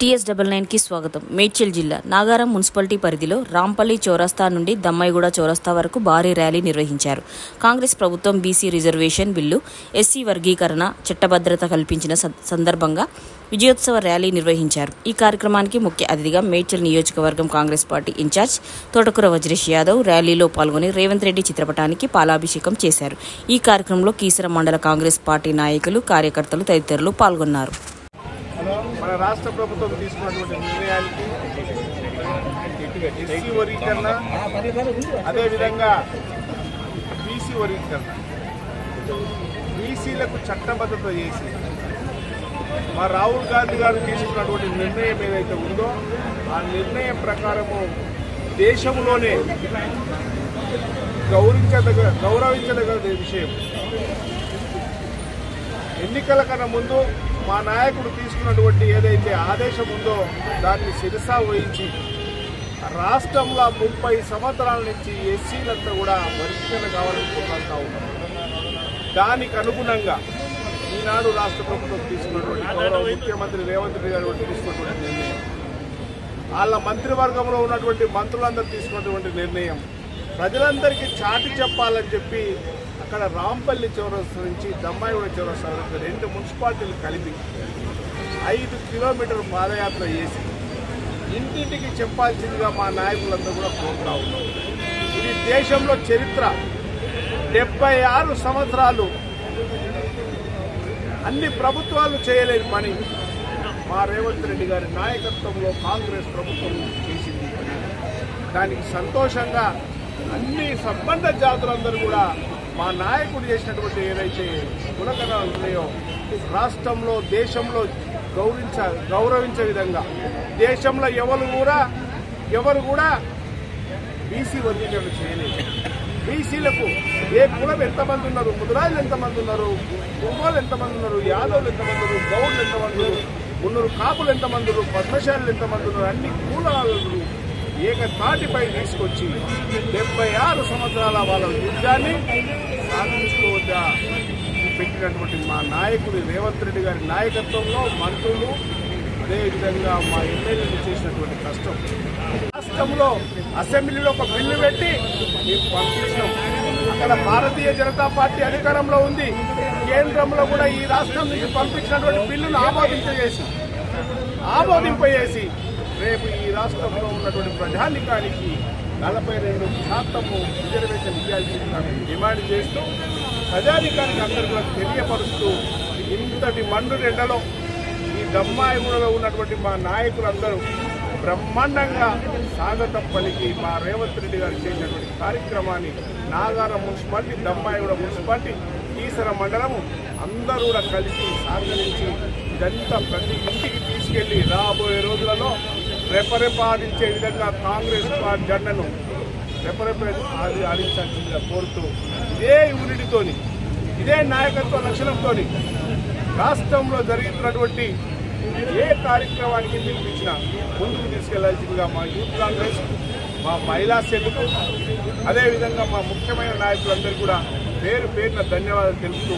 TS99 కి స్వాగతం. మేడ్చల్ జిల్లా నాగారం మున్సిపాలిటీ పరిధిలో రాంపల్లి చౌరస్తా నుండి దమ్మాయిగూడ చౌరస్తా వరకు భారీ ర్యాలీ నిర్వహించారు. కాంగ్రెస్ ప్రభుత్వం బీసీ రిజర్వేషన్ బిల్లు, ఎస్సీ వర్గీకరణ చట్టభద్రత కల్పించిన సందర్భంగా విజయోత్సవ ర్యాలీ నిర్వహించారు. ఈ కార్యక్రమానికి ముఖ్య అతిథిగా మేడ్చల్ నియోజకవర్గం కాంగ్రెస్ పార్టీ ఇన్ఛార్జ్ తోటకూర వజ్రేష్ యాదవ్ ర్యాలీలో పాల్గొని రేవంత్ రెడ్డి చిత్రపటానికి పాలాభిషేకం చేశారు. ఈ కార్యక్రమంలో కీసర మండల కాంగ్రెస్ పార్టీ నాయకులు, కార్యకర్తలు తదితరులు పాల్గొన్నారు. మన రాష్ట్ర ప్రభుత్వం తీసుకున్నటువంటి నిర్ణయానికి ఎస్సీ వర్గీకరణ, అదేవిధంగా బీసీ వర్గీకరణ, బీసీలకు చట్టబద్ధత చేసి మా రాహుల్ గాంధీ గారు తీసుకున్నటువంటి నిర్ణయం ఏదైతే ఉందో ఆ నిర్ణయం ప్రకారము దేశంలోనే గౌరవించదగ్గ విషయం. ఎన్నికల కన్నా ముందు మా నాయకుడు తీసుకున్నటువంటి ఏదైతే ఆదేశం ఉందో దాన్ని శిరసా వహించి రాష్ట్రంలో 30 సంవత్సరాల నుంచి ఎస్సీలంతా కూడా వర్గీకరణ కావాలని కోరుకుంటా ఉన్నారు. దానికి అనుగుణంగా ఈనాడు రాష్ట్ర ప్రభుత్వం తీసుకున్నటువంటి గౌరవ ముఖ్యమంత్రి రేవంత్ రెడ్డి గారు తీసుకున్నటువంటి నిర్ణయం, వాళ్ళ మంత్రివర్గంలో ఉన్నటువంటి మంత్రులందరూ తీసుకున్నటువంటి నిర్ణయం ప్రజలందరికీ చాటి చెప్పాలని చెప్పి అక్కడ రాంపల్లి చౌరస్తా నుంచి దమ్మాయిగూడ చౌరస్తా వరకు 2 మున్సిపాలిటీలు కలిపి 5 కిలోమీటర్ల పాదయాత్ర చేసి ఇంటింటికి చెప్పాల్సిందిగా మా నాయకులందరూ కూడా కోరుతా ఉన్నారు. ఇది దేశంలో చరిత్ర. 76 సంవత్సరాలు అన్ని ప్రభుత్వాలు చేయలేని పని మా రేవంత్ రెడ్డి గారి నాయకత్వంలో కాంగ్రెస్ ప్రభుత్వం చేసింది. దానికి సంతోషంగా అన్ని సంబంధ జాతులందరూ కూడా మా నాయకుడు చేసినటువంటి ఏదైతే గుణగణాలు ఉన్నాయో రాష్ట్రంలో, దేశంలో గౌరవించే విధంగా, దేశంలో ఎవరు కూడా బీసీ వర్గీకరణ చేయలేదు. బీసీలకు ఏ కులం ఎంతమంది ఉన్నారు, ముద్రాజులు ఎంతమంది ఉన్నారు, కుర్మలు ఎంతమంది ఉన్నారు, యాదవులు ఎంతమంది ఉన్నారు, గౌడ్లు ఎంతమంది ఉన్నారు, కాపులు ఎంతమంది ఉన్నారు, పద్మశాలులు ఎంతమంది ఉన్నారు, అన్ని కులాలు ఏకతాటిపై తీసుకొచ్చి 76 సంవత్సరాల వాళ్ళ యుద్ధాన్ని సాధించుతూ పెట్టినటువంటి మా నాయకుడు రేవంత్ రెడ్డి గారి నాయకత్వంలో మంత్రులు, అదేవిధంగా మా ఎమ్మెల్యేలు చేసినటువంటి కష్టం. రాష్ట్రంలో అసెంబ్లీలో ఒక బిల్లు పెట్టి మేము పంపించాం. అక్కడ భారతీయ జనతా పార్టీ అధికారంలో ఉంది. కేంద్రంలో కూడా ఈ రాష్ట్రం నుంచి పంపించినటువంటి బిల్లును ఆమోదింపజేసి రేపు ఈ రాష్ట్రంలో ఉన్నటువంటి ప్రజానికానికి 42% రిజర్వేషన్ ఇవ్వాల్సిందని డిమాండ్ చేస్తూ ప్రజానికానికి అందరికీ తెలియపరుస్తూ ఇంతటి మండు ఎండలో ఈ దమ్మాయిగూడలో ఉన్నటువంటి మా నాయకులందరూ బ్రహ్మాండంగా స్వాగతం పలికి మా రేవంత్ రెడ్డి గారు చేసినటువంటి కార్యక్రమాన్ని నాగారం మున్సిపాలిటీ, దమ్మాయిగూడ మున్సిపాలిటీ, కీసర మండలము అందరూ కూడా కలిసి సహకరించి ఇదంతా ప్రతి ఇంటికి తీసుకెళ్లి రాబోయే రోజులలో రెపరెపాడించే విధంగా కాంగ్రెస్ పార్టీ జెండాను ఆడించాల్సిందిగా కోరుతూ ఇదే యూనిటీతోని, ఇదే నాయకత్వ లక్షణంతో రాష్ట్రంలో జరుగుతున్నటువంటి ఏ కార్యక్రమానికి పిలిపించినా ముందుకు తీసుకెళ్లాల్సిందిగా మా యూత్ కాంగ్రెస్, మా మహిళా సెల్కు, అదేవిధంగా మా ముఖ్యమైన నాయకులందరూ కూడా పేరున ధన్యవాదాలు తెలుపుతూ